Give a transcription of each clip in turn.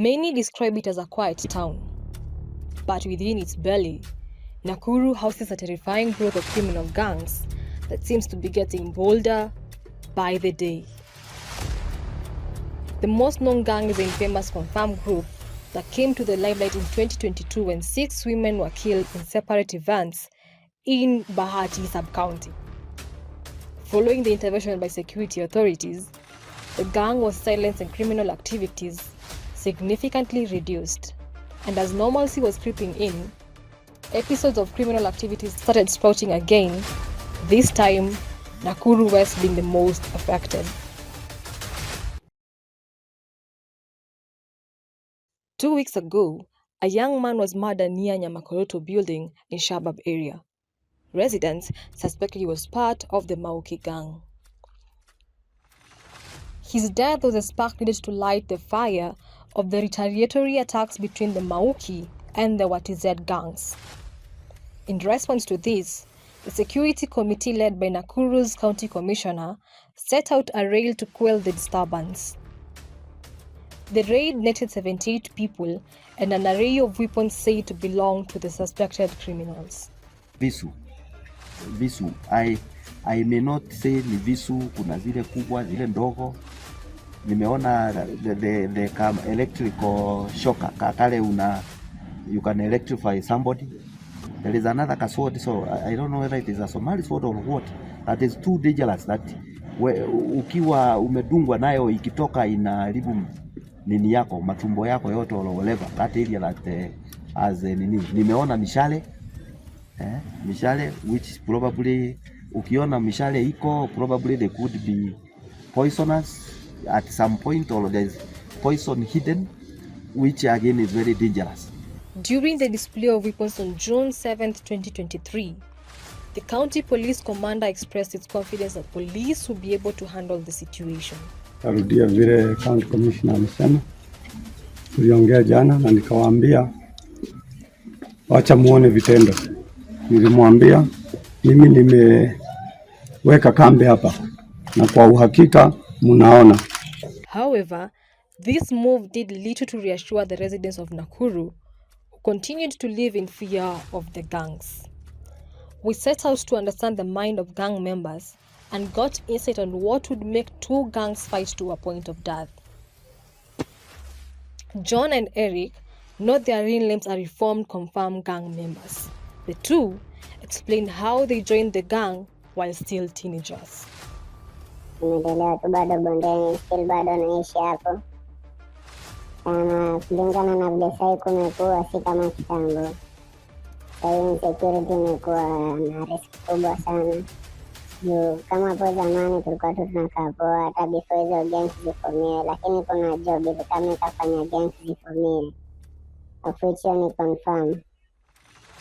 Many describe it as a quiet town, but within its belly, Nakuru houses a terrifying growth of criminal gangs that seems to be getting bolder by the day. The most known gang is the infamous Confirm group that came to the limelight in 2022 when 6 women were killed in separate events in Bahati sub-county. Following the intervention by security authorities, the gang was silenced and criminal activities significantly reduced. And as normalcy was creeping in, episodes of criminal activities started sprouting again, this time Nakuru West being the most affected. 2 weeks ago, a young man was murdered near Nyamakoroto building in Shabab area. Residents suspected he was part of the Mauki gang. His death was a spark needed to light the fire of the retaliatory attacks between the Mauki and the Watized gangs. In response to this, the security committee led by Nakuru's county commissioner set out a raid to quell the disturbance. The raid netted 78 people and an array of weapons said to belong to the suspected criminals. Visu. I may not say ni visu, kuna zile kubwa, zile ndogo. Nimeona the electrical shocker, kale you can electrify somebody. There is another sword, so I don't know whether it is a Somali sword or what. That is too dangerous that ukiwa umedungwa nayo ikitoka inaharibu nini yako, matumbo yako yote or whatever. That area that as nimeona mishale which probably ukiona mishale iko probably they could be poisonous at some point, or there's poison hidden, which again is very dangerous. During the display of weapons on June 7, 2023, the county police commander expressed his confidence that police will be able to handle the situation. Tarudia vile county commissioner amesema, tuliongea jana na nikawaambia wacha muone vitendo. Nilimwambia mimi nimeweka kambi hapa na kwa uhakika munaona. However, this move did little to reassure the residents of Nakuru, who continued to live in fear of the gangs. We set out to understand the mind of gang members and got insight on what would make 2 gangs fight to a point of death. John and Eric, not their real names, are reformed confirmed gang members. The two explained how they joined the gang while still teenagers. Nimelelewa tu bado bondeni, still bado naishi hapo. Kulingana na vile sai kumekuwa si kama kitambo. Sai insecurity imekuwa na risk kubwa sana. Kama hapo zamani tulikuwa tu tunakaa poa hata before hizo gangs zifomie, lakini kuna job ili kama ikafanya gangs zifomie. Of which ni confirm.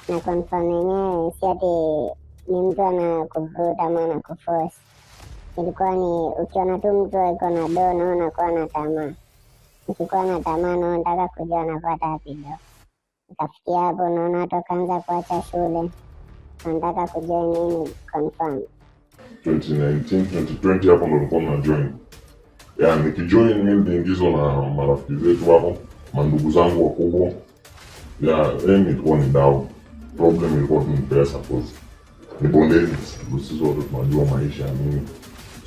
Na confirm yenyewe si ati ni mtu anakuvuta ama anakuforce. Ilikuwa ni ukiona tu mtu yuko na do na unakuwa na tamaa. Ukikuwa na tamaa na unataka kujua unapata wapi do. Ikafikia hapo naona watu wakaanza kuacha shule. Wanataka kujua nini confirm. 2019, 2020 hapo ndo nilikuwa na join. Nikijoin mimi niliingizwa na marafiki zetu hapo, mandugu zangu wakubwa. Ilikuwa ni dao. Problem ilikuwa ni pesa cause ni bondeni, sisi wote tunajua maisha nini.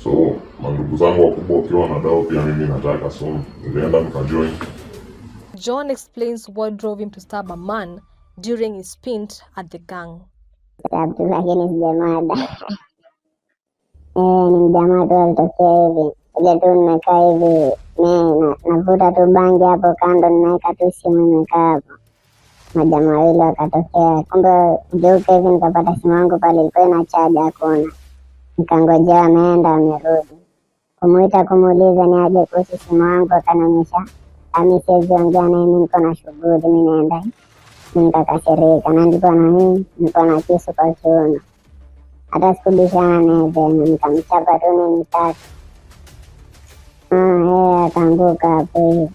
So mandugu zangu wakubwa wakiwa na dao pia mimi nataka, so nilienda nikajoin. John explains what drove him to stab a man during his stint at the gang. Lakini sijamada. Ni mjamaa tu alitokea hivi. Ile tu nimekaa hivi, navuta tu bangi hapo kando, ninaweka tu simu nimekaa hapo. Majamaa wawili wakatokea. Kumbe geuka hivi nikapata simu yangu pale ilikuwa ina charge hakuna. Nikangojea ameenda amerudi. Kumuita kumuuliza ni aje kuhusu simu yangu, akanionyesha siwezi ongea na mimi niko na shughuli, mimi naenda. Nikakasirika na nilikuwa na kisu kwa kiuno. Hata sikubishana naye tena, nikamchapa tu nini tatu. Akaanguka hapo hivi.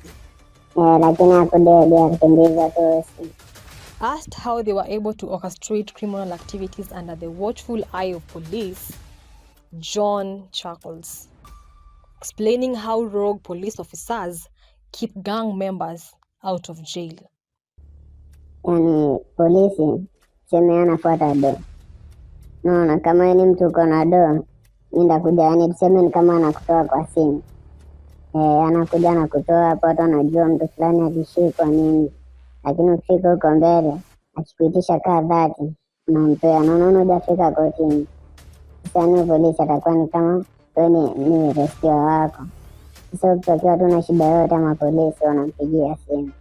Lakini hakudedi, akimbiza tu. Asked how they were able to orchestrate criminal activities under the watchful eye of police, John chuckles, explaining how rogue police officers keep gang members out of jail. Yani polisi seme anafuata do. Naona kama ni mtu uko na do, ndakuja, yani tuseme ni kama anakutoa kwa simu. Anakuja na kutoa hapo, watu wanajua mtu fulani akishikwa nini. Lakini ukifika huko mbele, akikuitisha kaa 30, unampea. Naona hujafika kotini. Sasa ni polisi atakuwa ni kama wewe ni rescue wako. Sasa ukitokea tu na shida yote, ama polisi wanampigia simu.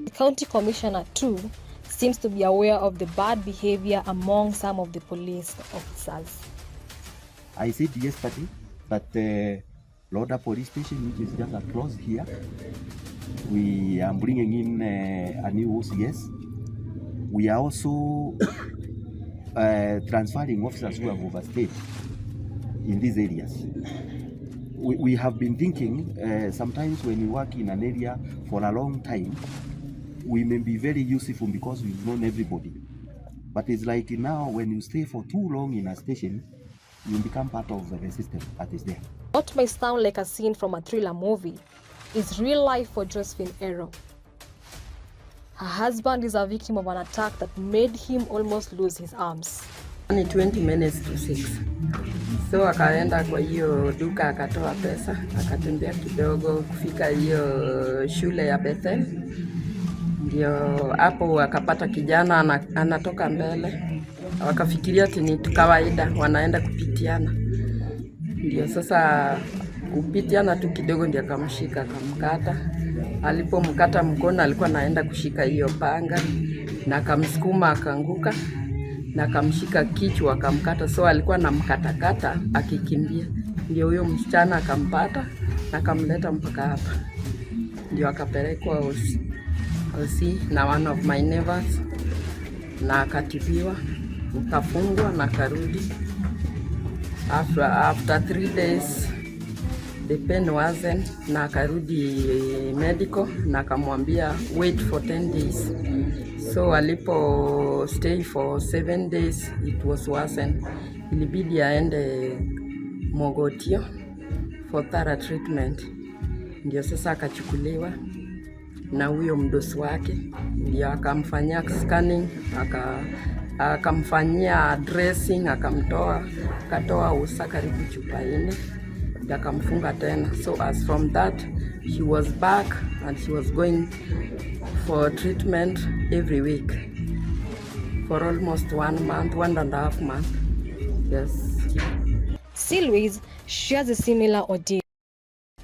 The county commissioner too seems to be aware of the bad behavior among some of the police officers. I said yesterday that Loda police station, which is just across here, we are bringing in a new OCS. We are also transferring officers who have overstayed in these areas. We have been thinking sometimes when we work in an area for a long time, we may be very useful because we've known everybody. But it's like now when you stay for too long in a station, you become part of the system that is there. What may sound like a scene from a thriller movie is real life for Josephine Era. Her husband is a victim of an attack that made him almost lose his arms. Ni 20 minutes to 6. So akaenda kwa hiyo duka akatoa pesa, akatembea kidogo kufika hiyo shule ya Bethel. Ndio hapo akapata kijana anatoka mbele. Wakafikiria ati ni kawaida wanaenda kupitiana. Ndio sasa kupitiana tu kidogo ndio akamshika akamkata. Alipomkata mkono alikuwa anaenda kushika hiyo panga na akamsukuma akaanguka na akamshika kichwa akamkata. So alikuwa anamkatakata akikimbia. Ndio huyo msichana akampata na akamleta mpaka hapa. Ndio akapelekwa hosi na one of my neighbors na akatibiwa, ukafungwa na karudi. After 3 days the pain wasn't, na akarudi medical na akamwambia wait for 10 days. So alipo stay for 7 days it was worsened. Ilibidi aende Mogotio for thorough treatment. Ndio sasa akachukuliwa na huyo mdosi wake, ndio akamfanyia scanning, akamfanyia dressing, akatoa usa karibu chupa 4, akamfunga tena. So as from that she was back and she was going for treatment every week for almost 1.5 months. Yes. Silways shares a similar ordeal.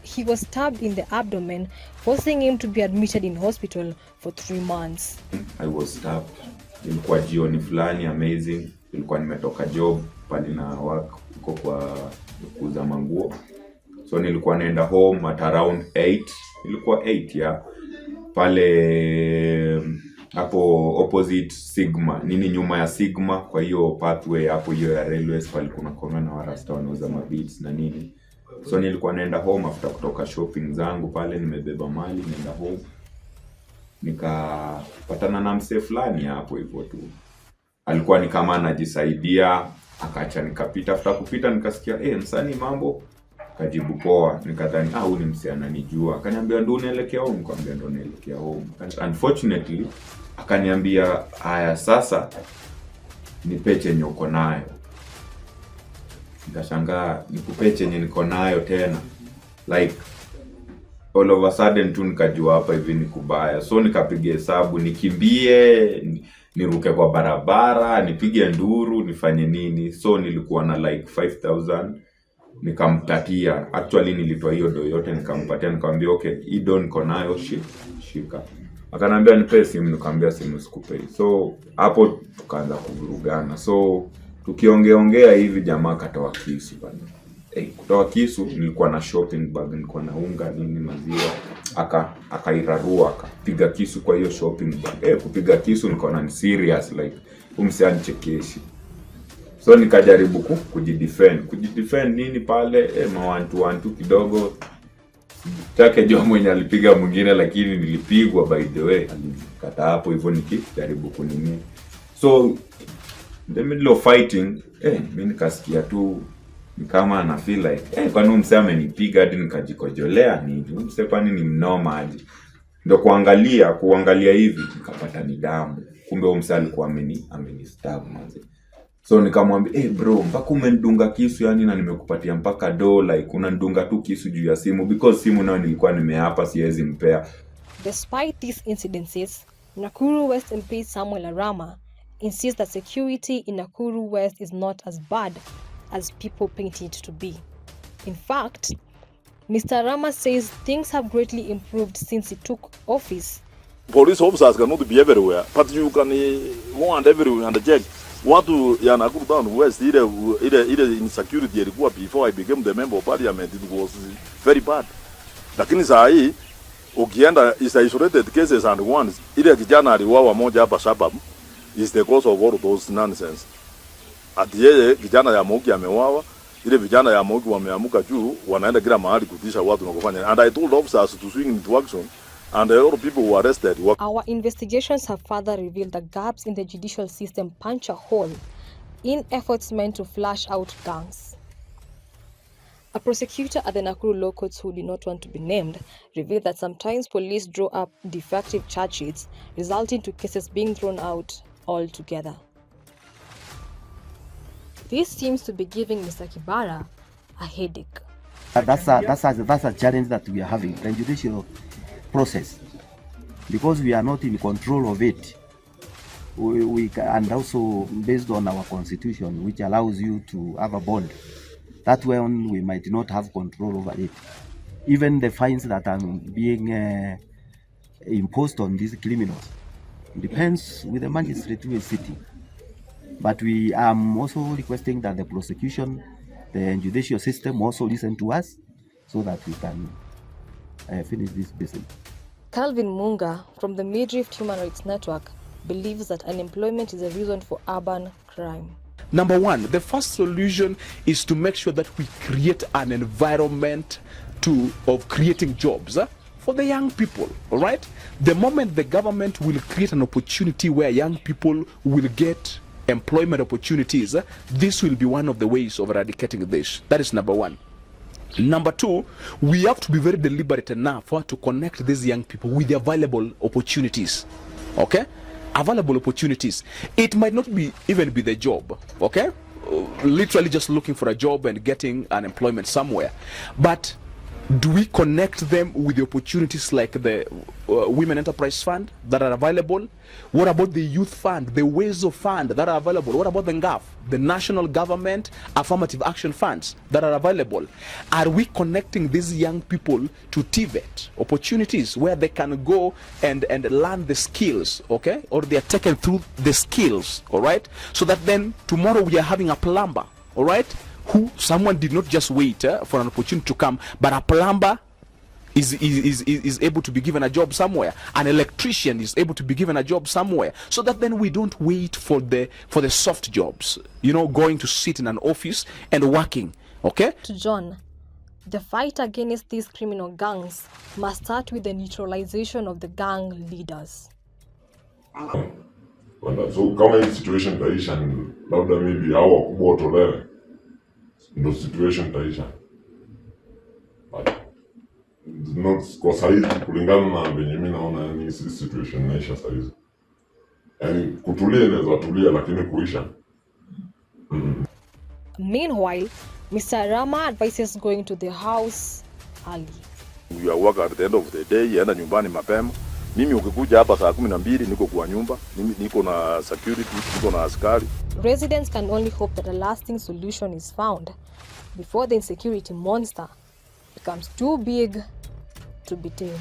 He was stabbed in the abdomen, forcing him to be admitted in hospital for 3 months. I was stabbed. Ilikuwa jioni fulani amazing. Ilikuwa nimetoka job pale na work uko kwa kuuza manguo. So nilikuwa naenda home at around 8. Ilikuwa 8 ya. Pale hapo opposite Sigma. Nini nyuma ya Sigma, kwa hiyo pathway hapo hiyo ya railways pale kuna kona na warasta wanauza mabeats na nini. So nilikuwa naenda home after kutoka shopping zangu pale, nimebeba mali naenda home. Nikapatana na msee fulani hapo hivyo tu. Alikuwa ni kama anajisaidia, akaacha nikapita. After kupita nikasikia msanii mambo. Kajibu poa, nikadhani huyu ni msee ananijua. Akaniambia ndo unaelekea home, nikamwambia ndo naelekea home. Unfortunately akaniambia haya sasa nipe chenye uko nayo. Nikashangaa nikupe chenye niko nayo tena. Like all of a sudden tu nikajua hapa hivi ni kubaya. So nikapiga hesabu nikimbie, niruke kwa barabara, nipige nduru, nifanye nini. So nilikuwa na like 5,000. Nikampatia. Actually nilitoa hiyo do yote nikampatia, nikamwambia okay, hii do niko nayo shika. Akaniambia nipe simu, nikamwambia simu sikupei. So hapo tukaanza kuvurugana. So tukiongea hivi jamaa akatoa kisu bana. Kutoa kisu, nilikuwa na shopping bag, nilikuwa na unga nini maziwa, akairarua akapiga kisu kwa hiyo shopping bag. Kupiga kisu nilikuwa ni serious, like umsiani chekeshi. So nikajaribu kujidefend nini pale, mawantu kidogo. Chake jua mwenye alipiga mwingine, lakini nilipigwa by the way. Alikata hapo hivyo nikijaribu kunini. So the middle of fighting, mimi nikasikia tu Ni kama ana feel like kwani msee amenipiga hadi nikajikojolea nini? Msee kwani ni mnoma aje? Ndio kuangalia hivi nikapata ni damu. Kumbe msee alikuwa amenistab manze. So nikamwambia bro, mpaka umenidunga kisu yani, na nimekupatia mpaka like unanidunga tu kisu juu ya simu, because simu nayo nilikuwa nimeapa siwezi mpea. Despite these incidences, Nakuru West MP Samuel Arama insists that security in Nakuru West is not as bad as people paint it to be. In fact, Mr. Arama says things have greatly improved since he took office. Police officers cannot be everywhere, but you can go and everywhere and check. Watu ya Nakuru Town West, ile insecurity ilikuwa before I became the member of parliament, it was very bad. Lakini saa hii ukienda is isolated cases and ones, ile kijana aliuawa moja hapa suburb is the cause of all those nonsense. Ati yeye kijana ya Moki ameuawa, ile vijana ya Moki wameamuka juu wanaenda kila mahali kutisha watu na kufanya. And I told officers to swing into action, and a lot of people were arrested. Our investigations have further revealed the gaps in the judicial system punch a hole in efforts meant to flush out gangs. A prosecutor at the Nakuru Law Courts, who did not want to be named, revealed that sometimes police draw up defective charge sheets, resulting to cases being thrown out altogether. This seems to be giving Mr. Kibara a headache. That's a challenge that we are having, the judicial process, because we are not in control of it. And also based on our constitution, which allows you to have a bond, that one we might not have control over it. Even the fines that are being imposed on these criminals depends with the magistrate who is sitting. But we are also requesting that the prosecution, the judicial system also listen to us so that we can finish this business. Calvin Munga from the Midrift Human Rights Network believes that unemployment is a reason for urban crime. Number one, the first solution is to make sure that we create an environment of creating jobs for the young people, all right? The moment the government will create an opportunity where young people will get employment opportunities, this will be one of the ways of eradicating this. That is number one. Number two, we have to be very deliberate enough to connect these young people with the available opportunities, okay? Available opportunities. It might not even be the job, okay? Literally just looking for a job and getting an employment somewhere. But do we connect them with the opportunities like the Women Enterprise Fund that are available? What about the Youth Fund, the Ways of Fund that are available? What about the NGAF, the National Government Affirmative Action Funds that are available? Are we connecting these young people to TVET opportunities where they can go and learn the skills, okay? Or they are taken through the skills, all right? So that then tomorrow we are having a plumber, all right? Who someone did not just wait for an opportunity to come, but a plumber is able to be given a job somewhere. An electrician is able to be given a job somewhere, so that then we don't wait for the soft jobs, you know, going to sit in an office and working, okay? To John, the fight against these criminal gangs must start with the neutralization of the gang leaders. So kama hii situation taisha, labda maybe hao wakubwa watolewe, ndo situation taisha. Not kwa saizi kulingana na venye mimi naona ni situation naisha saizi. Yani kutulia inaweza tulia, lakini kuisha. Meanwhile, Mr. Arama advises going to the house early. We are work at the end of the day, enda nyumbani mapema. Mimi ukikuja hapa saa 12 niko kwa nyumba, mimi niko na security, niko na askari. Residents can only hope that a lasting solution is found before the insecurity monster becomes too big to be tamed.